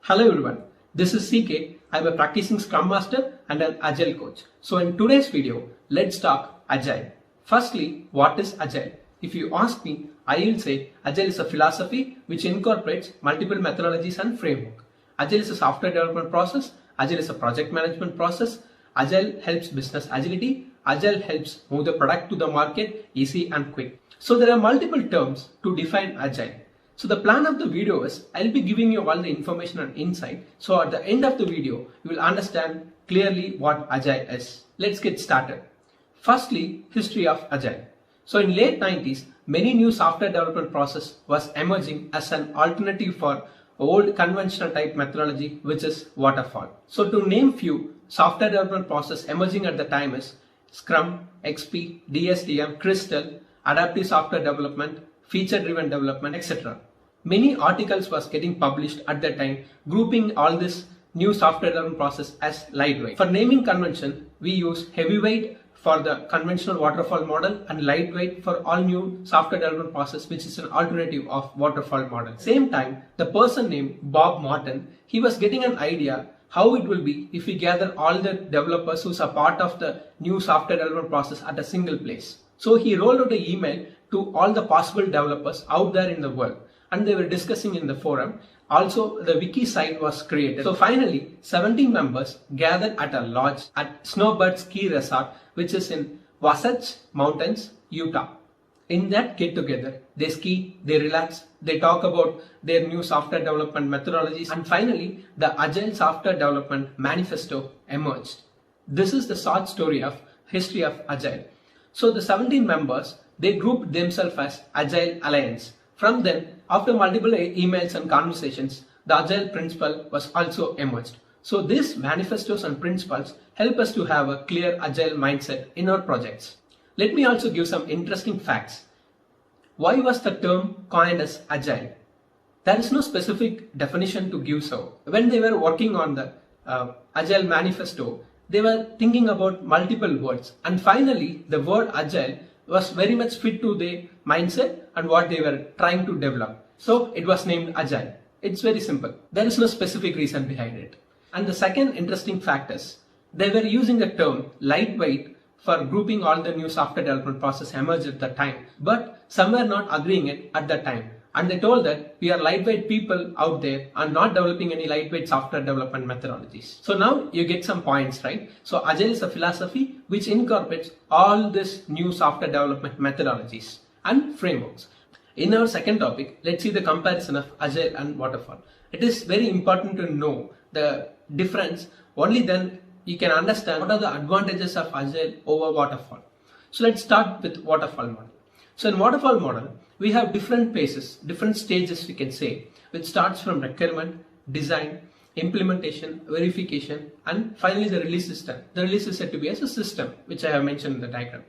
Hello everyone, this is CK. I'm a practicing Scrum Master and an Agile coach. So in today's video, let's talk Agile. Firstly, what is Agile? If you ask me, I will say Agile is a philosophy which incorporates multiple methodologies and framework. Agile is a software development process. Agile is a project management process. Agile helps business agility. Agile helps move the product to the market easy and quick. So there are multiple terms to define Agile. So the plan of the video is I'll be giving you all the information and insight. So at the end of the video, you will understand clearly what Agile is. Let's get started. Firstly, history of Agile. So in late 90s, many new software development process was emerging as an alternative for old conventional type methodology, which is waterfall. So to name few, software development process emerging at the time is Scrum, XP, DSDM, Crystal, adaptive software development, feature-driven development, etc. Many articles was getting published at that time, grouping all this new software development process as lightweight. For naming convention, we use heavyweight for the conventional waterfall model and lightweight for all new software development process, which is an alternative of waterfall model. Same time, the person named Bob Martin, he was getting an idea how it will be if we gather all the developers who are part of the new software development process at a single place. So he rolled out an email to all the possible developers out there in the world, and they were discussing in the forum. Also, the wiki site was created. So finally, 17 members gathered at a lodge at Snowbird Ski Resort, which is in Wasatch Mountains, Utah. In that get together, they ski, they relax, they talk about their new software development methodologies, and finally, the Agile Software Development Manifesto emerged. This is the short story of history of Agile. So the 17 members, they grouped themselves as Agile Alliance. From then, after multiple emails and conversations, the Agile principle was also emerged. So these manifestos and principles help us to have a clear Agile mindset in our projects. Let me also give some interesting facts. Why was the term coined as Agile? There is no specific definition to give so. When they were working on the Agile manifesto, they were thinking about multiple words, and finally the word Agile was very much fit to their mindset and what they were trying to develop. So it was named Agile. It's very simple. There is no specific reason behind it. And the second interesting fact is they were using the term lightweight for grouping all the new software development process emerged at the time, but some were not agreeing it at that time. And they told that we are lightweight people out there and not developing any lightweight software development methodologies. So now you get some points, right? So Agile is a philosophy which incorporates all this new software development methodologies and frameworks. In our second topic, let's see the comparison of Agile and Waterfall. It is very important to know the difference. Only then you can understand what are the advantages of Agile over Waterfall. So let's start with Waterfall model. So in Waterfall model, we have different phases, different stages we can say, which starts from requirement, design, implementation, verification, and finally the release system. The release is said to be as a system, which I have mentioned in the diagram.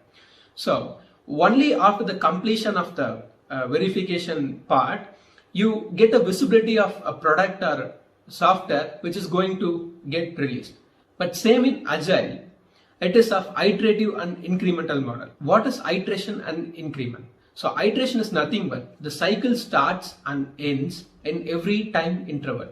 So only after the completion of the verification part, you get a visibility of a product or software which is going to get released. But same in Agile, it is of iterative and incremental model. What is iteration and increment? So iteration is nothing but the cycle starts and ends in every time interval.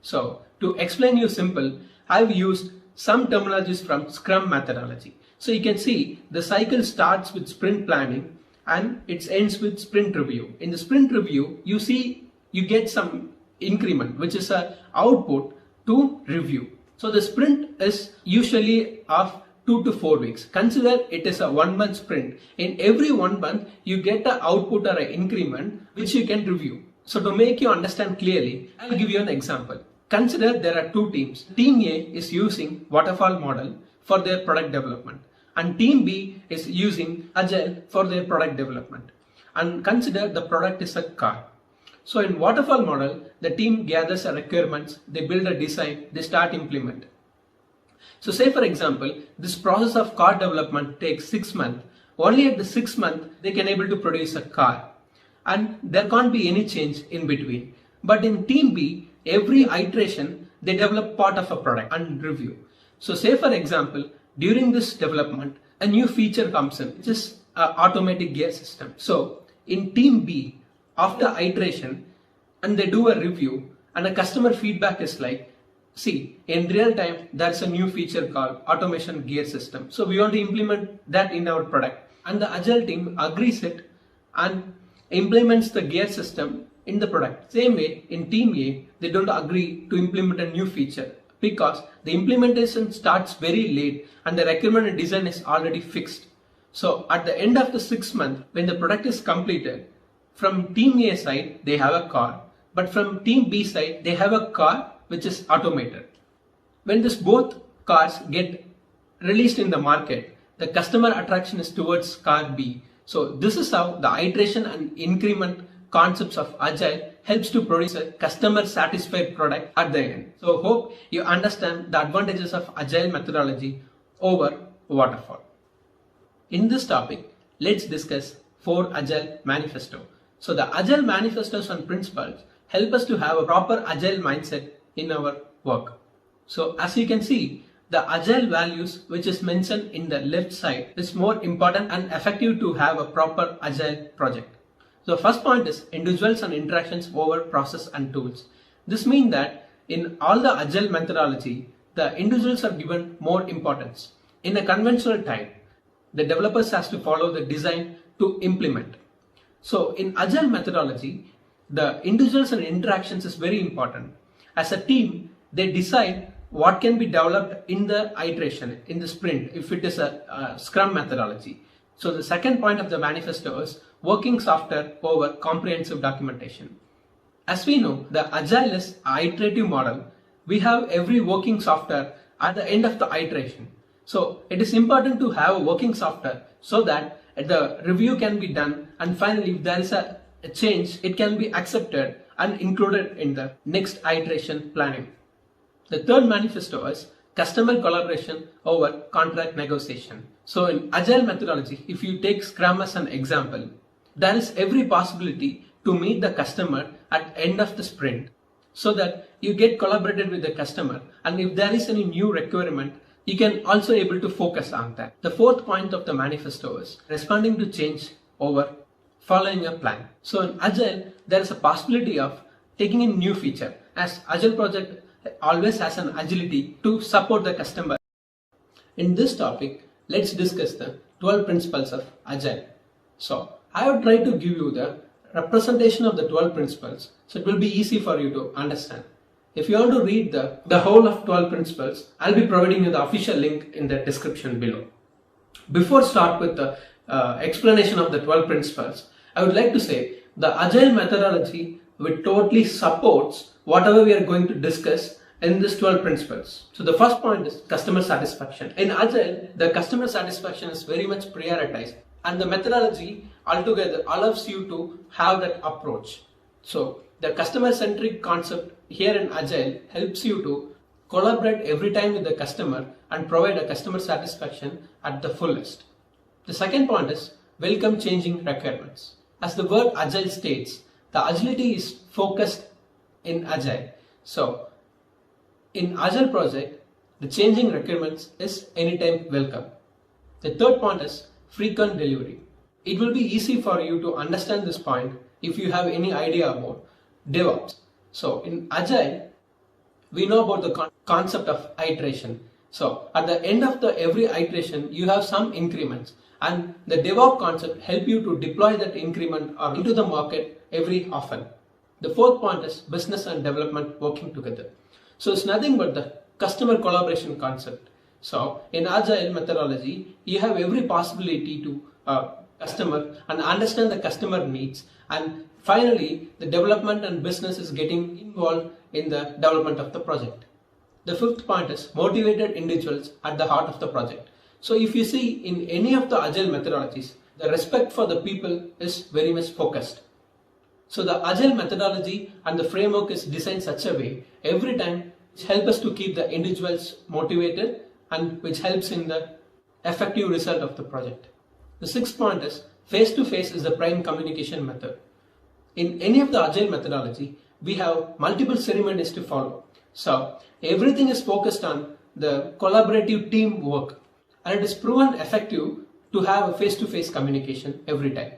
So to explain you simple, I've used some terminologies from Scrum methodology. So you can see the cycle starts with sprint planning and it ends with sprint review. In the sprint review, you get some increment, which is a output to review. So the sprint is usually of 2 to 4 weeks. Consider it is a 1 month sprint. In every 1 month, you get an output or an increment which you can review. So to make you understand clearly, I'll give you an example. Consider there are two teams. Team A is using waterfall model for their product development, and team B is using Agile for their product development. And consider the product is a car. So in waterfall model, the team gathers the requirements, they build a design, they start implement. So say for example, this process of car development takes 6 months. Only at the 6th month, they can able to produce a car. And there can't be any change in between. But in team B, every iteration, they develop part of a product and review. So say for example, during this development, a new feature comes in, which is an automatic gear system. So in team B, after iteration, and they do a review, and the customer feedback is like, see, in real time, there's a new feature called automation gear system. So we want to implement that in our product. And the agile team agrees it and implements the gear system in the product. Same way, in team A, they don't agree to implement a new feature because the implementation starts very late and the requirement and design is already fixed. So at the end of the 6 months, when the product is completed, from team A side, they have a car, but from team B side, they have a car which is automated. When this both cars get released in the market, the customer attraction is towards car B. So this is how the iteration and increment concepts of agile helps to produce a customer satisfied product at the end. So hope you understand the advantages of agile methodology over waterfall. In this topic, let's discuss 4 agile manifesto. So the agile manifestos and principles help us to have a proper agile mindset in our work. So as you can see, the agile values which is mentioned in the left side is more important and effective to have a proper agile project. So first point is individuals and interactions over process and tools. This means that in all the agile methodology, the individuals are given more importance. In a conventional time, the developers has to follow the design to implement. So in agile methodology, the individuals and interactions is very important. As a team, they decide what can be developed in the iteration, in the sprint, if it is a Scrum methodology. So the second point of the manifesto is working software over comprehensive documentation. As we know, the agile is an iterative model. We have every working software at the end of the iteration. So it is important to have a working software so that the review can be done, and finally if there is a change, it can be accepted and included in the next iteration planning. The third manifesto is customer collaboration over contract negotiation. So in agile methodology, if you take Scrum as an example, there is every possibility to meet the customer at end of the sprint so that you get collaborated with the customer, and if there is any new requirement, you can also able to focus on that. The fourth point of the manifesto is responding to change over following a plan. So in agile, there is a possibility of taking in new feature, as agile project always has an agility to support the customer. In this topic, let's discuss the 12 principles of agile. So I have tried to give you the representation of the 12 principles, so it will be easy for you to understand. If you want to read the whole of 12 principles, I'll be providing you the official link in the description below. Before start with the explanation of the 12 principles, I would like to say the agile methodology which totally supports whatever we are going to discuss in this 12 principles. So the first point is customer satisfaction. In agile, the customer satisfaction is very much prioritized, and the methodology altogether allows you to have that approach. So the customer centric concept here in agile helps you to collaborate every time with the customer and provide a customer satisfaction at the fullest. The second point is welcome changing requirements. As the word agile states, the agility is focused in agile. So in agile project, the changing requirements is anytime welcome. The third point is frequent delivery. It will be easy for you to understand this point if you have any idea about DevOps. So in agile, we know about the concept of iteration. So at the end of every iteration, you have some increments, and the DevOps concept help you to deploy that increment or into the market every often. The fourth point is business and development working together. So it's nothing but the customer collaboration concept. So in agile methodology, you have every possibility to customer and understand the customer needs, and finally the development and business is getting involved in the development of the project. The fifth point is motivated individuals at the heart of the project. So if you see in any of the agile methodologies, the respect for the people is very much focused. So the agile methodology and the framework is designed such a way every time which helps us to keep the individuals motivated and which helps in the effective result of the project. The sixth point is face-to-face is the prime communication method. In any of the agile methodology, we have multiple ceremonies to follow. So everything is focused on the collaborative team work, and it is proven effective to have a face-to-face communication every time.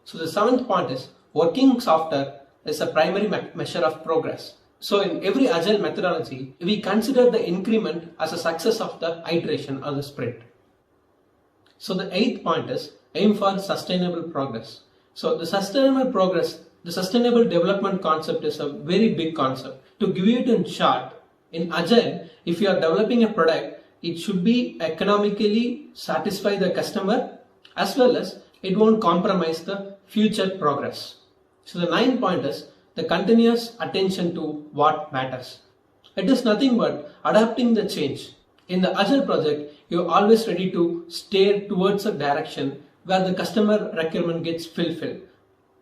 So the seventh point is working software is a primary measure of progress. So in every agile methodology, we consider the increment as a success of the iteration or the sprint. So the 8th point is aim for sustainable progress. So the sustainable development concept is a very big concept. To give you it in short, in agile, if you are developing a product, it should be economically satisfy the customer as well as it won't compromise the future progress. So the 9th point is the continuous attention to what matters. It is nothing but adapting the change. In the agile project, you are always ready to steer towards a direction where the customer requirement gets fulfilled.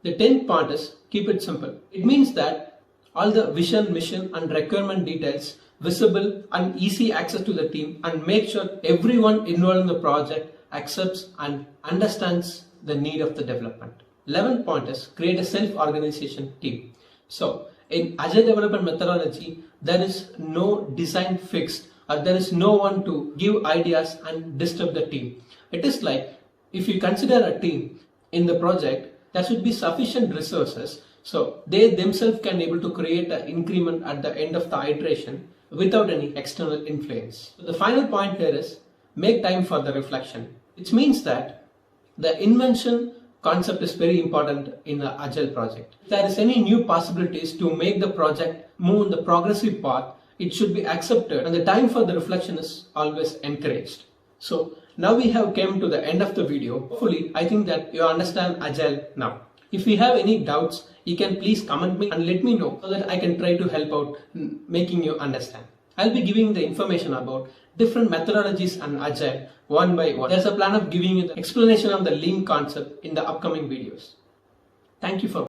The 10th point is keep it simple. It means that all the vision, mission and requirement details visible and easy access to the team, and make sure everyone involved in the project accepts and understands the need of the development. 11th point is create a self-organization team. So in agile development methodology, there is no design fixed, or there is no one to give ideas and disturb the team. It is like if you consider a team in the project, there should be sufficient resources so they themselves can able to create an increment at the end of the iteration without any external influence. So the final point here is make time for the reflection, which means that the invention concept is very important in the agile project. If there is any new possibilities to make the project move in the progressive path, it should be accepted and the time for the reflection is always encouraged. So now we have come to the end of the video. Hopefully, I think that you understand agile now. If you have any doubts, you can please comment me and let me know so that I can try to help out in making you understand. I'll be giving the information about different methodologies and agile one by one. There's a plan of giving you the explanation of the lean concept in the upcoming videos. Thank you for